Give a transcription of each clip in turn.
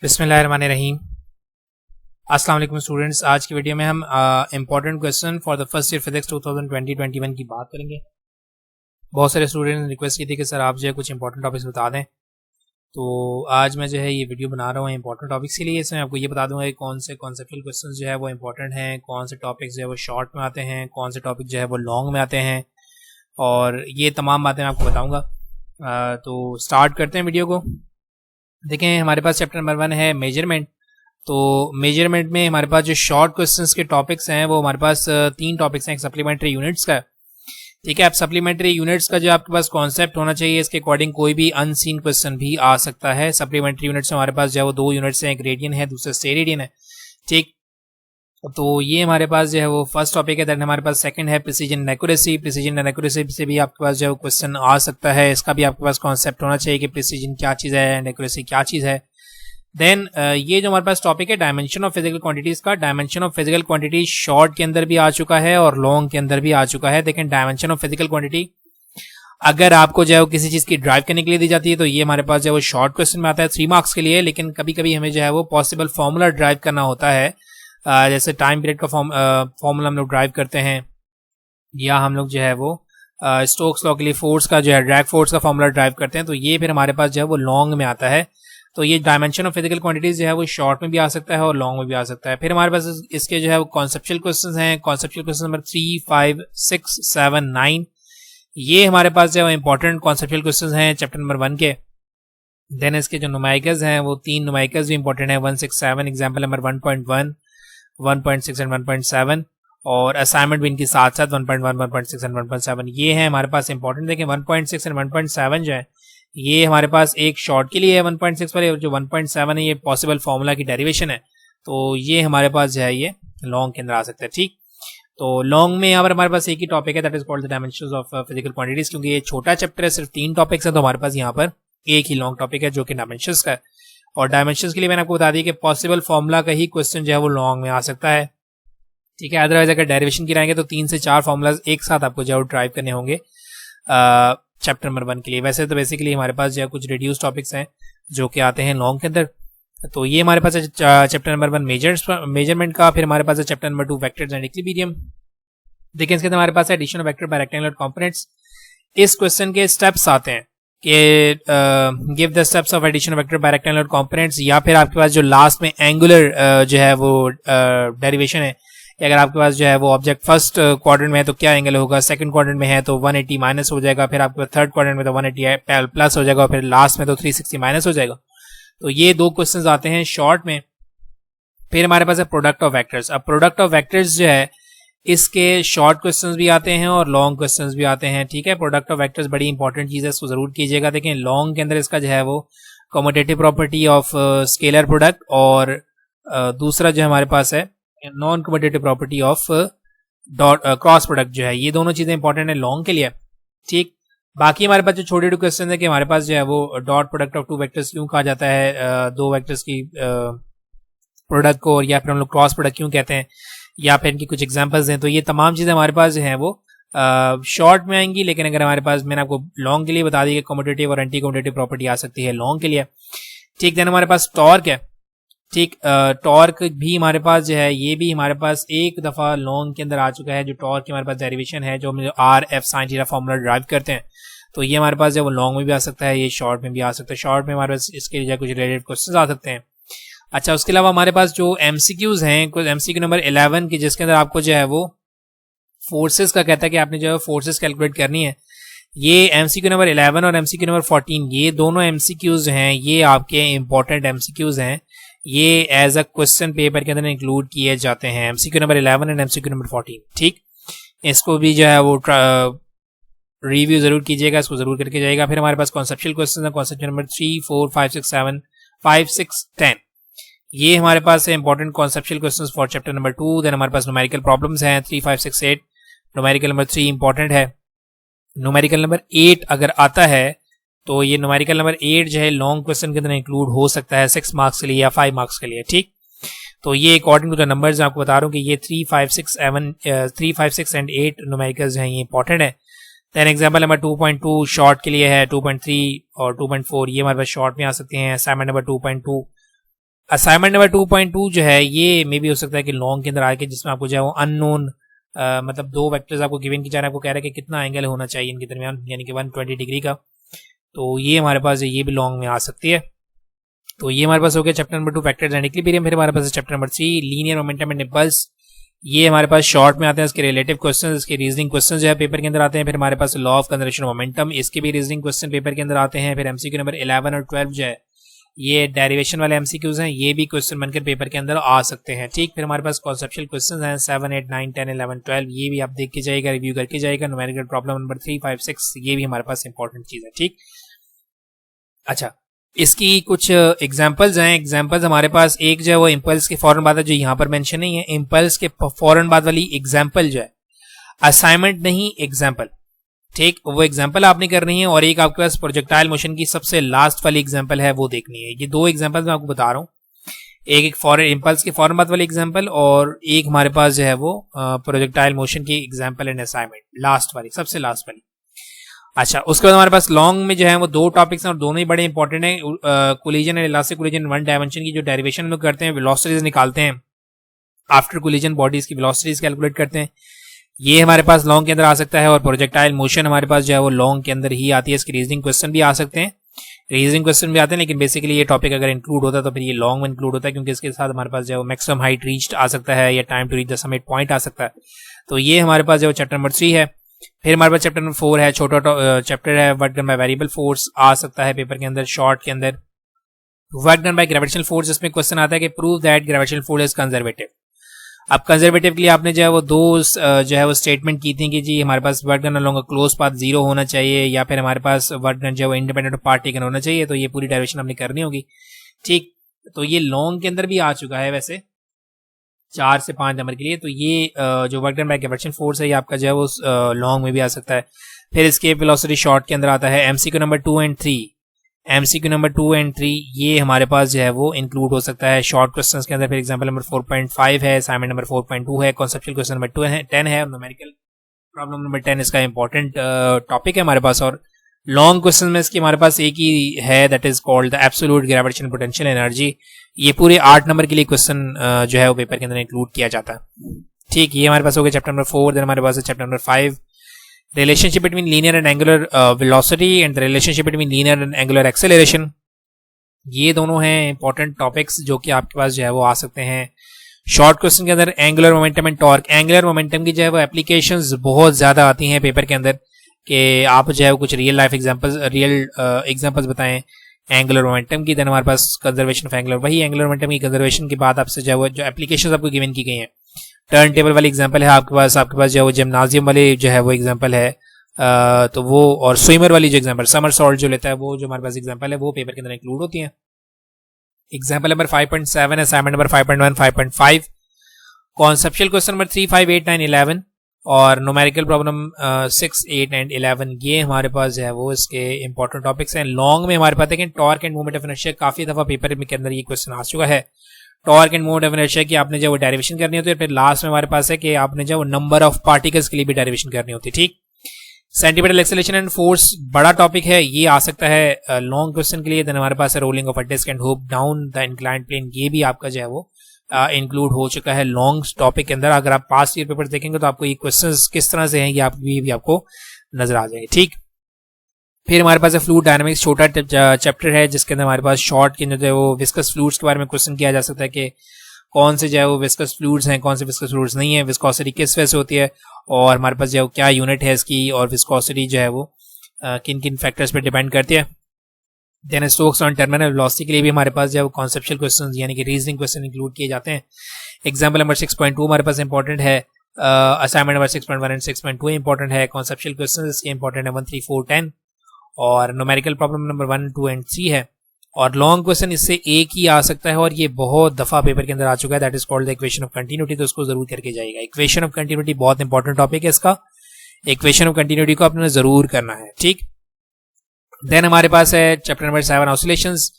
बिस्मिल्लाहिर्रहमानिर्रहीम। अस्सलाम वालेकुम स्टूडेंट्स। आज की वीडियो में हम important question for the first year physics 2020-21 की बात करेंगे। बहुत सारे स्टूडेंट्स ने रिक्वेस्ट की थी कि सर आप जो है कुछ इंपॉर्टेंट टॉपिक्स बता दें, तो आज मैं जो है ये वीडियो बना रहा हूँ इंपॉर्टेंट टॉपिक्स के लिए। इसमें आपको ये बता दूंगा कि कौन से कॉन्सेप्चुअल क्वेश्चन जो है वो इंपॉर्टेंट हैं, कौन से टॉपिक्स जो है वो शॉर्ट में आते हैं, कौन से टॉपिक जो है वो लॉन्ग में आते हैं, और ये तमाम बातें मैं आपको बताऊँगा। तो स्टार्ट करते हैं वीडियो को। देखें, हमारे पास चैप्टर नंबर 1 है मेजरमेंट। तो मेजरमेंट में हमारे पास जो शॉर्ट क्वेश्चंस के टॉपिक्स हैं वो हमारे पास 3 टॉपिक्स हैं। एक सप्लीमेंट्री यूनिट्स का, ठीक है। अब सप्लीमेंट्री यूनिट्स का जो आपके पास कॉन्सेप्ट होना चाहिए, इसके अकॉर्डिंग कोई भी अनसीन क्वेश्चन भी आ सकता है। सप्लीमेंट्री यूनिट्स में हमारे पास जो है वो 2 यूनिट्स हैं, एक रेडियन है, दूसरा स्टेरेडियन है, ठीक। तो ये हमारे पास जो है वो फर्स्ट टॉपिक है। दैन हमारे पास सेकंड है precision and accuracy. Precision and accuracy से भी आपके पास जो है क्वेश्चन आ सकता है। इसका भी आपके पास कॉन्सेप्ट होना चाहिए कि प्रिसीजन क्या चीज़ है एंड एक्यूरेसी क्या चीज़ है। देन ये जो हमारे पास टॉपिक है डायमेंशन ऑफ फिजिकल क्वांटिटीज का, dimension of physical quantity short के अंदर भी आ चुका है और लॉन्ग के अंदर भी आ चुका है। देखें, डायमेंशन ऑफ फिजिकल क्वांटिटी अगर आपको जो है किसी चीज की ड्राइव करने के लिए दी जाती है तो ये हमारे पास जो है वो शॉर्ट क्वेश्चन में आता है 3 मार्क्स के लिए। लेकिन कभी कभी हमें जो है वो पॉसिबल फॉर्मूला ड्राइव करना होता है, जैसे टाइम पीरियड का फॉर्मूला हम लोग ड्राइव करते हैं, या हम लोग जो है वो स्टोक्स लॉ के लिए फोर्स का जो है ड्रैग फोर्स का फॉर्मूला ड्राइव करते हैं, तो ये फिर हमारे पास जो है वो लॉन्ग में आता है। तो ये डायमेंशन ऑफ फिजिकल क्वांटिटीज जो है वो शॉर्ट में भी आ सकता है और लॉन्ग में भी आ सकता है। फिर हमारे पास इसके जो है वो कॉन्सेप्चुअल क्वेश्चन हैं। कॉन्सेप्चुअल क्वेश्चन नंबर 3, 5, 6, 7, 9 ये हमारे पास जो है इंपॉर्टेंट कॉन्सेप्चुअल क्वेश्चन हैं चैप्टर नंबर 1 के। देन इसके जो नुमेरिकल्स हैं वो 3 नुमेरिकल्स भी इंपॉर्टेंट है, 167, एग्जाम्पल नंबर 1.1, 1.6 एंड 1.7, और असाइनमेंट भी इनके साथ साथ 1.1, 1.6 एंड 1.7 ये है हमारे पास इंपॉर्टेंट। देखें 1.6 एंड 1.7 जो है ये हमारे पास एक शॉर्ट के लिए है 1.6 वाले, और जो 1.7 है ये पॉसिबल फॉर्मूला की डेरिवेशन है, तो ये हमारे पास जो है ये लॉन्ग के अंदर आ सकता है, ठीक। तो लॉन्ग में यहाँ पर हमारे पास एक ही टॉपिक है, that is called the dimensions of physical quantities. क्योंकि ये छोटा चैप्टर है, सिर्फ 3 टॉपिक्स है, तो हमारे पास यहाँ पर एक ही लॉन्ग टॉपिक है जो कि डायमेंशंस का है। और डायमेंशंस के लिए मैंने आपको बता दी कि पॉसिबल फॉर्मूला का ही क्वेश्चन जो है वो लॉन्ग में आ सकता है, ठीक है। अदरवाइज अगर डेरिवेशन की रहेंगे तो 3 से 4 फॉर्मूलाज एक साथ आपको जो है ड्राइव करने होंगे चैप्टर नंबर 1 के लिए। वैसे तो बेसिकली हमारे पास जो है कुछ रिड्यूस टॉपिक्स हैं जो कि आते हैं लॉन्ग के अंदर। तो ये हमारे पास है चैप्टर नंबर 1 मेजरमेंट का। फिर हमारे पास है chapter number 2 vectors and equilibrium. देखिए इसके अंदर हमारे पास है addition of vector by rectangular components. इस क्वेश्चन के स्टेप्स आते हैं कि give the steps of addition of vector by rectangular components, या फिर आपके पास जो लास्ट में एंगुलर जो है वो डेरिवेशन है। अगर आपके पास जो है वो ऑब्जेक्ट फर्स्ट क्वाड्रेंट में है तो क्या एंगल होगा, सेकंड क्वाड्रेंट में है तो 180 माइनस हो जाएगा, फिर आपके थर्ड क्वाड्रेंट में तो 180 प्लस हो जाएगा, फिर लास्ट में तो 360 माइनस हो जाएगा। तो ये 2 क्वेश्चंस आते हैं शॉर्ट में। फिर हमारे पास है प्रोडक्ट ऑफ वेक्टर्स। अब प्रोडक्ट ऑफ वेक्टर्स जो है इसके शॉर्ट क्वेश्चंस भी आते हैं और लॉन्ग क्वेश्चंस भी आते हैं, ठीक है। प्रोडक्ट ऑफ वेक्टर्स बड़ी इंपॉर्टेंट चीज है, इसको जरूर कीजिएगा। देखें लॉन्ग के अंदर इसका जो है वो commutative property of scalar product, और दूसरा जो हमारे पास है non commutative property of dot cross product जो है, ये दोनों चीजें इंपॉर्टेंट है लॉन्ग के लिए, ठीक। बाकी हमारे पास जो छोटे छोटे क्वेश्चन है कि हमारे पास जो है वो डॉट प्रोडक्ट ऑफ 2 वेक्टर्स क्यों कहा जाता है, 2 वेक्टर्स की प्रोडक्ट को, या फिर हम लोग क्रॉस प्रोडक्ट क्यों कहते हैं, या फिर इनकी कुछ एग्जांपल्स हैं। तो ये तमाम चीजें हमारे पास जो है वो शॉर्ट में आएंगी। लेकिन अगर हमारे पास, मैंने आपको लॉन्ग के लिए बता दी कि कम्यूटेटिव और एंटी कम्यूटेटिव प्रॉपर्टी आ सकती है लॉन्ग के लिए, ठीक। देन हमारे पास टॉर्क है, ठीक। टॉर्क भी हमारे पास जो है ये भी हमारे पास एक दफा लॉन्ग के अंदर आ चुका है। जो टॉर्क की हमारे पास डेरिवेशन है, जो हम R F sine theta formula drive करते हैं, तो ये हमारे पास जो वो लॉन्ग में भी आ सकता है, ये शॉर्ट में भी आ सकता है। शॉर्ट में हमारे पास इसके लिए कुछ रिलेटेड क्वेश्चन आ सकते हैं। अच्छा, उसके अलावा हमारे पास जो एमसीक्यूज हैं, कुछ एमसीक्यू नंबर 11 की, जिसके अंदर आपको जो है वो फोर्सेस का कहता है कि आपने जो है फोर्सेस कैलकुलेट करनी है। ये एमसीक्यू नंबर 11 और एमसीक्यू नंबर 14 ये दोनों एमसीक्यूज हैं, ये आपके इंपॉर्टेंट एमसीक्यूज हैं। ये एज अ क्वेश्चन पेपर के अंदर इंक्लूड किए जाते हैं, MCQ number 11 and MCQ number 14, ठीक। इसको भी जो है वो रिव्यू जरूर कीजिएगा, इसको जरूर करके जाएगा। फिर हमारे पास कॉन्सेप्चुअल क्वेश्चन है, कॉन्सेप्ट नंबर 3, 4, 5, 6, 7, 5, 6, 10 ये हमारे पास है important conceptual questions for chapter number 2। Then हमारे पास न्यूमेरिकल प्रॉब्लम्स हैं 3, 5, 6, 8। न्यूमेरिकल नंबर 3 इंपॉर्टेंट है। न्यूमेरिकल नंबर 8 अगर आता है तो ये न्यूमेरिकल नंबर 8 जो है लॉन्ग क्वेश्चन के अंदर इंक्लूड हो सकता है 6 मार्क्स के लिए या 5 मार्क्स के लिए, ठीक। तो ये अकॉर्डिंग टू द नंबर्स आपको बता रहा हूँ कि ये 3, 5, 6 एंड 8 न्यूमेरिकल्स हैं, ये इंपॉर्टेंट है। देन एग्जाम्पल नंबर 2.2 शॉर्ट के लिए है, 2.3 और 2.4 ये हमारे पास शॉर्ट में आ सकते हैं। असाइनमेंट नंबर 2.2 असाइनमेंट नंबर 2.2 जो है ये मे भी हो सकता है कि लॉन्ग के अंदर आके, जिसमें आपको जो है वो अननोन मतलब दो वेक्टर्स आपको गिवन की जा रहा है, आपको कह रहा है कि कितना एंगल होना चाहिए इनके दरमियान, यानी कि 120 डिग्री का। तो ये हमारे पास ये भी लॉन्ग में आ सकती है। तो ये हमारे पास हो गया chapter number 2 vectors and equilibrium. फिर हमारे पास chapter number 3 linear momentum and impulse. ये हमारे पास शॉर्ट में आते हैं, इसके रिलेटिव क्वेश्चन, इसके रीजनिंग क्वेश्चन जो है पेपर के अंदर आते हैं। फिर हमारे पास law of conservation of momentum, इसके भी रीजनिंग क्वेश्चन पेपर के अंदर आते हैं। फिर एमसीक्यू नंबर 11 और 12 जो है ये डेरिवेशन वाले एमसीक्यूज हैं, ये भी क्वेश्चन बनकर पेपर के अंदर आ सकते हैं। ठीक, फिर हमारे पास कॉन्सेप्चुअल क्वेश्चंस हैं 7, 8, 9, 10, 11, 12, ये भी आप देख के जाइएगा, रिव्यू करके जाइएगा। न्यूमेरिकल प्रॉब्लम नंबर 3, 5, 6 ये भी हमारे पास इंपॉर्टेंट चीज है। ठीक, अच्छा, इसकी कुछ एग्जांपल्स हैं। एग्जांपल्स हमारे पास एक जो है वो इम्पल्स के फौरन बाद है, जो यहाँ पर मेंशन नहीं है। इम्पल्स के फौरन बाद वाली एग्जांपल जो है, असाइनमेंट नहीं एग्जांपल, ठीक, वो एग्जांपल आपने करनी है। और एक आपके पास प्रोजेक्टाइल मोशन की सबसे लास्ट वाली एग्जांपल है, वो देखनी है। ये दो एग्जांपल मैं आपको बता रहा हूँ, एक फॉरन इम्पल्स के फौरन बाद वाली एग्जांपल, और एक हमारे पास जो है वो प्रोजेक्टाइल मोशन की एग्जांपल एंड असाइनमेंट, लास्ट वाली, सबसे लास्ट वाली। अच्छा, उसके बाद हमारे पास लॉन्ग में जो है वो दो टॉपिक्स हैं और दोनों ही बड़े इंपॉर्टेंट हैं। Collision and elastic collision one dimension की जो डेरिवेशन लोग करते हैं, वेलोसिटीज निकालते हैं, आफ्टर कोलिजन बॉडीज की वेलोसिटीज कैलकुलेट करते हैं, ये हमारे पास लॉन्ग के अंदर आ सकता है। और प्रोजेक्टाइल मोशन हमारे पास जो है वो लॉन्ग के अंदर ही आती है। इसके रीजनिंग क्वेश्चन भी आ सकते हैं, रीजनिंग क्वेश्चन भी आते हैं, लेकिन बेसिकली ये टॉपिक अगर इंक्लूड होता है तो फिर ये लॉन्ग में इंक्लूड होता है, क्योंकि इसके साथ हमारे पास जो है मैक्सिमम हाइट रीच्ड आ सकता है या time to reach the summit point आ सकता है। तो ये हमारे पास जो चैप्टर नंबर 3 है। फिर हमारे पास चैप्टर नंबर 4 है, छोटा चैप्टर है, work done by variable force आ सकता है पेपर के अंदर। शॉर्ट के अंदर work done by gravitational force, इसमें क्वेश्चन आता है कि prove that gravitational force is conservative. अब कंजर्वेटिव के लिए आपने जो है वो दो जो है वो स्टेटमेंट की थी कि जी हमारे पास work done along close path 0 होना चाहिए, या फिर हमारे पास वर्क डन जो है वो इंडिपेंडेंट ऑफ पार्ट टेकन होना चाहिए। तो ये पूरी डेरिवेशन हमने करनी होगी। ठीक, तो ये लॉन्ग के अंदर भी आ चुका है वैसे 4 से 5 नंबर के लिए। तो ये जो work done by gravitational force है ये आपका जो है वो लॉन्ग में भी आ सकता है। फिर इसके वेलोसिटी शॉर्ट के अंदर आता है। MCQ number 2 and 3, MCQ number 2 and 3 ये हमारे पास जो है वो इंक्लूड हो सकता है शॉर्ट क्वेश्चंस के अंदर। फिर एग्जांपल नंबर 4.5 है, असाइनमेंट नंबर 4.2 है, कॉन्सेप्चुअल क्वेश्चन नंबर 10 है, और न्यूमेरिकल प्रॉब्लम नंबर 10 इसका इंपॉर्टेंट टॉपिक है हमारे पास। और लॉन्ग क्वेश्चन में इसकी हमारे पास एक ही है, that is called the absolute gravitational potential energy. ये पूरे 8 नंबर के लिए क्वेश्चन जो है वो पेपर के अंदर इंक्लूड किया जाता है। ठीक, ये हमारे पास हो गया चैप्टर नंबर 4। देन हमारे पास है chapter number 5, relationship between linear and angular velocity and the relationship between linear and angular acceleration. ये दोनों हैं इंपॉर्टेंट टॉपिक्स जो कि आपके पास जो है वो आ सकते हैं शॉर्ट क्वेश्चन के अंदर। Angular momentum and torque, angular momentum की जो है वो एप्लीकेशंस बहुत ज्यादा आती हैं पेपर के अंदर, कि आप जो है वो कुछ रियल लाइफ एग्जांपल्स बताएं एंगुलर मोमेंटम की। देन हमारे पास कंजर्वेशन ऑफ एंगुलर, वही एंगुलर मोमेंटम की कंजर्वेशन के बाद आपसे जो है वो जो एप्लीकेशंस आपको गिवन की गई हैं। टर्न टेबल वाली एग्जांपल है आपके पास जो है वो जिम्नाजियम वाली जो है वो एग्जांपल है, तो वो, और स्विमर वाली जो एग्जांपल समर सॉल्ट जो लेता है वो जो हमारे पास एग्जांपल है वो पेपर के अंदर इंक्लूड होती है। Example number 5.7, assignment number 5.1, 5.5, conceptual question number 3, 5, 8, 9, 11, और न्यूमेरिकल प्रॉब्लम 6, 8 एंड 11। ये हमारे पास जो है वो इसके इंपॉर्टेंट टॉपिक्स हैं। लॉन्ग में हमारे पास है कि torque and movement of inertia, काफी दफा पेपर के अंदर ये क्वेश्चन आ चुका है। Torque and movement of inertia की आपने जो वो डेरिवेशन करनी होती है। फिर लास्ट में हमारे पास है कि आपने जो नंबर ऑफ पार्टिकल्स के लिए भी डेरिवेशन करनी होती है। ठीक, सेंटीमीटर एक्सेलरेशन एंड फोर्स बड़ा टॉपिक है, ये आ सकता है लॉन्ग क्वेश्चन के लिए। देन हमारे पास है rolling of a disc and hoop down the inclined plane, ये भी आपका जो है वो इंक्लूड हो चुका है लॉन्ग टॉपिक के अंदर। अगर आप पास्ट ईयर पेपर देखेंगे तो आपको ये क्वेश्चंस किस तरह से हैं ये भी आपको नजर आ जाएंगे। ठीक, फिर हमारे पास फ्लूइड डायनामिक्स, छोटा चैप्टर है जिसके अंदर हमारे पास शॉर्ट के अंदर वो विस्कस फ्लूइड्स के बारे में क्वेश्चन किया जा सकता है कि कौन से जो है वो विस्कस फ्लूइड्स हैं, कौन से विस्कस फ्लूइड्स नहीं है, विस्कोसिटी किस वजह से होती है, और हमारे पास जो है क्या यूनिट है इसकी, और विस्कोसिटी जो है वो किन किन फैक्टर्स पर डिपेंड करती है। Then Stokes on terminal velocity के लिए भी हमारे पास जो है कॉन्सेप्चुअल क्वेश्चंस यानी कि रीजनिंग क्वेश्चन इंक्लूड किए जाते हैं। एग्जांपल नंबर 6.2 हमारे पास इंपॉर्टेंट है, असाइनमेंट नंबर 6.1 एंड 6.2 इंपॉर्टेंट है, कॉन्सेप्चुअल क्वेश्चंस इसके इंपॉर्टेंट है 1, 3, 4, 10, और न्यूमेरिकल प्रॉब्लम नंबर 1, 2 एंड 3 है। और लॉन्ग क्वेश्चन इससे एक ही आ सकता है और ये बहुत दफा पेपर के अंदर आ चुका है, that is called the equation of continuity. तो उसको जरूर करके जाएगा। इक्वेशन ऑफ कंटिन्यूटी बहुत इंपॉर्टेंट टॉपिक है इसका, इक्वेशन ऑफ कंटिन्यूटी को आपने जरूर करना है। ठीक, देन हमारे पास है चैप्टर नंबर 7, ऑसिलेशंस।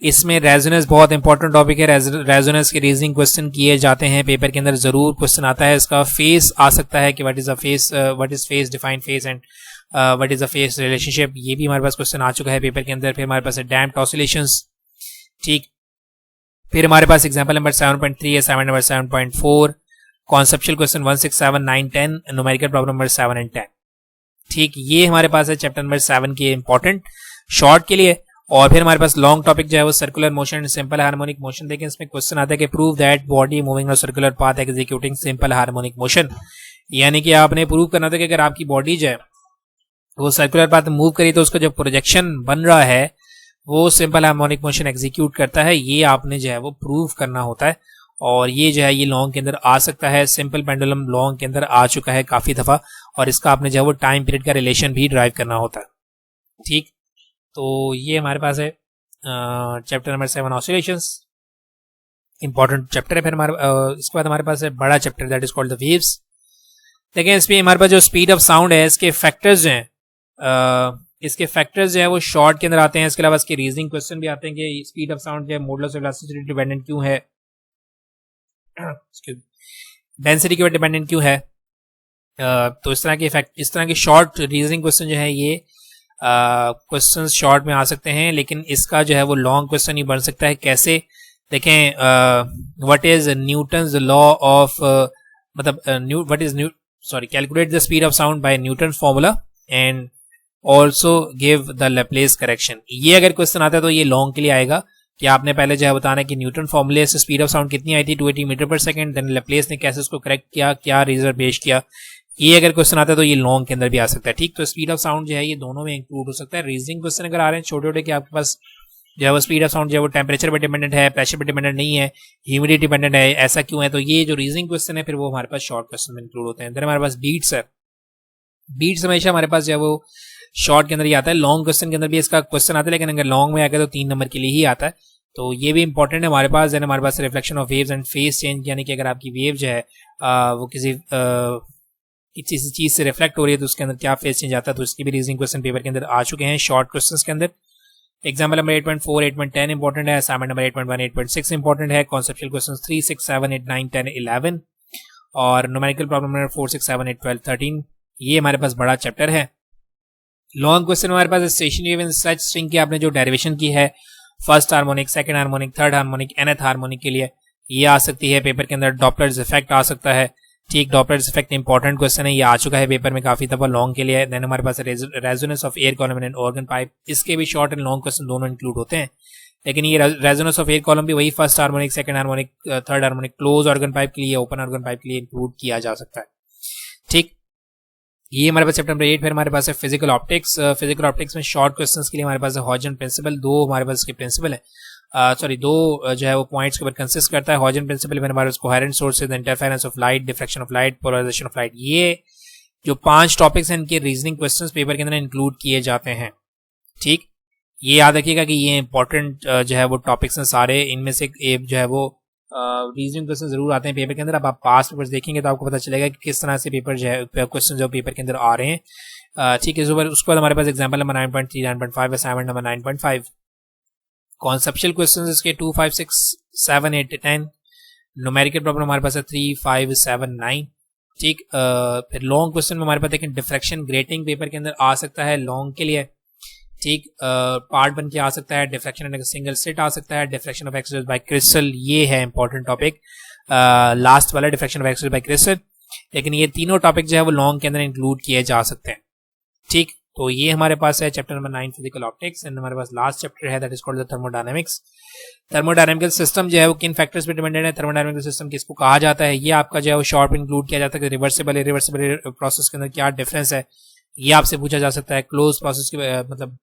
इसमें रेजोनेंस बहुत इंपॉर्टेंट टॉपिक है। रेजोनेंस के रीजनिंग क्वेश्चन किए जाते हैं पेपर के अंदर, जरूर क्वेश्चन आता है इसका। फेस आ सकता है कि what is face, define face and what is a face relationship, ये भी हमारे पास क्वेश्चन आ चुका है पेपर के अंदर। फिर हमारे पास है डैम्प्ड ऑसिलेशंस। ठीक, फिर हमारे पास एग्जाम्पल नंबर 7.3 है, 7 number 7.4, conceptual question 1, 6, 7, 9, 10, numerical problem number 7 and 10। ठीक, ये हमारे पास है चैप्टर नंबर 7 के इंपॉर्टेंट शॉर्ट के लिए। और फिर हमारे पास लॉन्ग टॉपिक जो है वो circular motion, simple harmonic motion. देखें इसमें क्वेश्चन आता है कि prove that body moving on circular path executing simple harmonic motion, यानी कि आपने प्रूव करना था कि अगर आपकी बॉडी जो है वो सर्कुलर पाथ मूव करी तो उसका जो प्रोजेक्शन बन रहा है वो सिंपल हार्मोनिक मोशन एग्जीक्यूट करता है। ये आपने जो है वो प्रूव करना होता है, और ये जो है ये लॉन्ग के अंदर आ सकता है। सिंपल पेंडुलम लॉन्ग के अंदर आ चुका है काफी दफा, और इसका आपने जो है वो टाइम पीरियड का रिलेशन भी ड्राइव करना होता है। ठीक, तो ये हमारे पास है chapter number 7 oscillations, important chapter है। फिर हमारे इसके बाद हमारे पास है बड़ा chapter that is called the waves. देखिए इसमें हमारे पास जो स्पीड ऑफ साउंड है इसके फैक्टर्स हैं, इसके फैक्टर्स जो है वो शॉर्ट के अंदर आते हैं। इसके अलावा इसके रीजनिंग क्वेश्चन भी आते हैं कि स्पीड ऑफ साउंड जो है मॉडुलस ऑफ इलास्टिसिटी डिपेंडेंट क्यों है, डेंसिटी के ऊपर डिपेंडेंट क्यों है। तो इस तरह के शॉर्ट रीजनिंग क्वेश्चन जो है ये क्वेश्चन शॉर्ट में आ सकते हैं, लेकिन इसका जो है वो लॉन्ग क्वेश्चन ही बन सकता है। कैसे, देखें what is Newton's law of, मतलब calculate the speed of sound by Newton formula and also give the Laplace correction. ये अगर क्वेश्चन आता है तो ये लॉन्ग के लिए आएगा कि आपने पहले जो है बताना है कि न्यूटन फॉर्मूले से स्पीड ऑफ साउंड कितनी आई थी 280 मीटर पर सेकंड, देन लैप्लेस ने कैसे उसको करेक्ट किया, क्या रीजन पेश किया। ये अगर क्वेश्चन आता है तो ये लॉन्ग के अंदर भी आ सकता है। ठीक, तो स्पीड ऑफ साउंड जो है ये दोनों में इंक्लूड हो सकता है। रीजनिंग क्वेश्चन अगर आ रहे हैं छोटे छोटे कि आपके पास जो है वो स्पीड ऑफ साउंड जो है वो टेम्परेचर पर डिपेंडेंट है, प्रेशर पर डिपेंडेंट नहीं है, ह्यूमिडिटी डिपेंडेंट है, ऐसा क्यों है, तो ये जो रीजनिंग क्वेश्चन है फिर वो हमारे पास शॉर्ट क्वेश्चन में इंक्लूड होते हैं। देन हमारे पास बीट्स है, बीट्स हमेशा हमारे पास जो है वो शॉर्ट के अंदर ही आता है। लॉन्ग क्वेश्चन के अंदर भी इसका क्वेश्चन आता है, लेकिन अगर लॉन्ग में आएगा तो 3 नंबर के लिए ही आता है, तो ये भी इंपॉर्टेंट है हमारे पास। देन हमारे पास reflection of waves and phase change, यानी कि अगर आपकी वेव जो है वो किसी चीज से रिफ्लेक्ट हो रही है तो उसके अंदर क्या फेज चेंज आता है, तो इसकी भी रीजनिंग क्वेश्चन पेपर के अंदर आ चुके हैं शॉर्ट क्वेश्चन के अंदर। एग्जाम्पल नंबर 8.4, 8.10 इंपॉर्टेंट है, असाइनमेंट नंबर 8.1, 8.6 इंपॉर्टेंट है, कॉन्सेप्चुअल क्वेश्चन 3, 6, 7, 8, 9, 10, 11 और न्यूमेरिकल प्रॉब्लम नंबर 4, 6, 7, 8, 12, 13। ये हमारे पास बड़ा चैप्टर है। लॉन्ग क्वेश्चन हमारे पास stationary wave in such string की आपने जो डेरिवेशन की है, first harmonic, second harmonic, third harmonic, nth harmonic के लिए ये आ सकती है पेपर के अंदर। डॉपलर्स इफेक्ट आ सकता है। ठीक, डॉपलर्स इफेक्ट इंपॉर्टेंट क्वेश्चन है, ये आ चुका है पेपर में काफी दफा लॉन्ग के लिए। देन हमारे पास resonance of air column and organ pipe, इसके भी शॉर्ट एंड लॉन्ग क्वेश्चन दोनों इंक्लूड होते हैं, लेकिन ये रेजोनेंस ऑफ एयर कॉलम भी वही first harmonic, second harmonic, third harmonic, close organ pipe के लिए, ओपन ऑर्गन पाइप के लिए इंक्लूड किया जा सकता है। ठीक, ये हमारे पास चैप्टर नंबर 8। फिर हमारे पास है फिजिकल ऑप्टिक्स। फिजिकल ऑप्टिक्स में शॉर्ट क्वेश्चंस के लिए हमारे पास है हॉजन प्रिंसिपल, दो हमारे पास इसके प्रिंसिपल है, दो जो है वो पॉइंट्स के ऊपर कंसिस्ट करता है। हॉजन प्रिंसिपल में हमारे पास coherent sources, interference of light, diffraction of light, polarization of light, ये जो 5 टॉपिक्स हैं इनके रीजनिंग क्वेश्चंस पेपर के अंदर इंक्लूड किए जाते हैं। ठीक, ये याद रखिएगा कि ये इंपॉर्टेंट जो है वो टॉपिक्स हैं सारे, इनमें से एक जो है वो रीजनिंग क्वेश्चन जरूर आते हैं पेपर के अंदर। अब आप पास्ट पेपर्स देखेंगे तो आपको पता चलेगा कि किस तरह से पेपर जो है क्वेश्चन जो पेपर के अंदर आ रहे हैं। ठीक है, उसके बाद हमारे पास example number 9.3, 9.5, assignment number 9.5, conceptual questions इसके 2, 5, 6, 7, 8, 10, न्यूमेरिकल प्रॉब्लम हमारे पास है 3, 5, 7, 9। ठीक, फिर लॉन्ग क्वेश्चन में हमारे पास देखें डिफ्रैक्शन ग्रेटिंग पेपर के अंदर आ सकता है लॉन्ग के लिए। ठीक, पार्ट बन के आ सकता है, डिफ्रैक्शन इन सिंगल स्लिट आ सकता है, diffraction of X by crystal, ये है इंपॉर्टेंट टॉपिक लास्ट वाला, diffraction of X by crystal. लेकिन ये तीनों टॉपिक जो है वो लॉन्ग के अंदर इंक्लूड किए जा सकते हैं। ठीक, तो ये हमारे पास है chapter number 9 physical optics. And हमारे पास लास्ट चैप्टर है that is called the thermodynamics. Thermodynamical system जो है वो किन फैक्टर्स पे डिपेंडेंट है, थर्मोडायनेमिकल सिस्टम किसको कहा जाता है, ये आपका जो है वो शॉर्ट इंक्लूड किया जाता है। रिवर्सिबल इरिवर्सिबल प्रोसेस के अंदर क्या डिफरेंस है, ये आपसे पूछा जा सकता है। क्लोज प्रोसेस के मतलब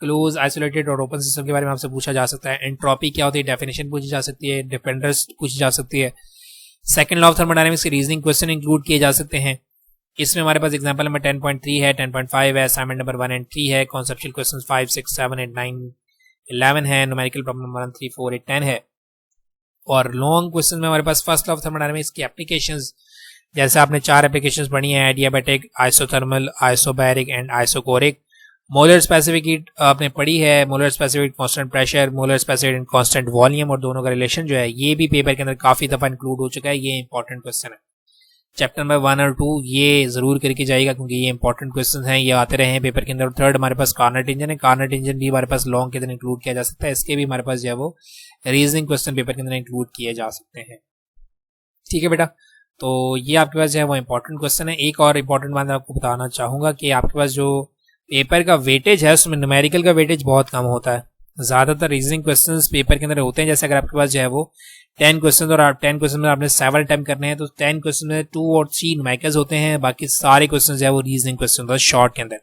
क्लोज, आइसोलेटेड और ओपन सिस्टम के बारे में आपसे पूछा जा सकता है। एंट्रोपी क्या होती है, डेफिनेशन पूछी जा सकती है, डिपेंडेंस पूछी जा सकती है। सेकंड लॉ ऑफ थर्मोडायनेमिक्स के रीजनिंग क्वेश्चन इंक्लूड किए जा सकते हैं। इसमें हमारे पास एग्जांपल नंबर 10.3 है, 10.5 है, असाइनमेंट नंबर 1 एंड 3 है, कॉन्सेप्चुअल क्वेश्चंस 5, 6, 7, 8, 9, 11 है, न्यूमेरिकल प्रॉब्लम नंबर 1, 3, 4, 8, 10 है। और लॉन्ग क्वेश्चन में हमारे पास फर्स्ट लॉ ऑफ थर्मोडायनेमिक्स की एप्लीकेशंस, जैसे आपने 4 एप्लीकेशंस पढ़ी हैं, adiabatic, isothermal, isobaric and isochoric. Molar specific heat आपने पढ़ी है, molar specific constant pressure, molar specific constant volume, और दोनों का रिलेशन जो है ये भी पेपर के अंदर काफी दफा इंक्लूड हो चुका है। ये इंपॉर्टेंट क्वेश्चन है। चैप्टर नंबर 1 और 2 ये ज़रूर करके जाएगा, क्योंकि ये इंपॉर्टेंट क्वेश्चन हैं, ये आते रहे हैं पेपर के अंदर। थर्ड हमारे पास कार्नट इंजन है, कार्नट इंजन भी हमारे पास लॉन्ग के अंदर इंक्लूड किया जा सकता है, इसके भी हमारे पास जो है वो रीजनिंग क्वेश्चन पेपर के अंदर इंक्लूड किए जा सकते हैं। ठीक है बेटा, तो ये आपके पास जो है वो इंपॉर्टेंट क्वेश्चन है। एक और इंपॉर्टेंट बात आपको बताना चाहूँगा कि आपके पास जो पेपर का वेटेज है उसमें न्यूमेरिकल का वेटेज बहुत कम होता है। ज़्यादातर रीजनिंग क्वेश्चंस पेपर के अंदर होते हैं, जैसे अगर आपके पास जो है वो 10 क्वेश्चन और 10 क्वेश्चन में आपने 7 अटेम्प्ट करने हैं, तो 10 क्वेश्चन में 2 और 3 न्यूमेरिकल्स होते हैं, बाकी सारे क्वेश्चन जो है वो रीजनिंग क्वेश्चन होता है शॉर्ट के अंदर।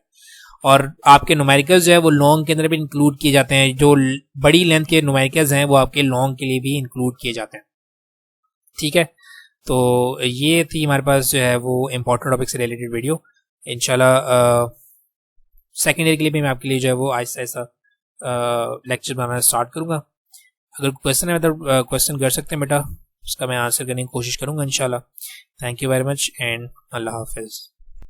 और आपके न्यूमेरिकल्स जो है वो लॉन्ग के अंदर भी इंक्लूड किए जाते हैं, जो बड़ी लेंथ के न्यूमेरिकल्स हैं वो आपके लॉन्ग के लिए भी इंक्लूड किए जाते हैं। ठीक है, तो ये थी हमारे पास जो है वो इंपॉर्टेंट टॉपिक से रिलेटेड वीडियो। इंशाल्लाह सेकेंड ईयर के लिए भी मैं आपके लिए जो है वो आहिस्ता आहिस्ता लेक्चर बनाना स्टार्ट करूँगा। अगर क्वेश्चन है मतलब क्वेश्चन कर सकते हैं बेटा, उसका मैं आंसर करने की कोशिश करूँगा इंशाल्लाह। Thank you very much and अल्लाह हाफिज़।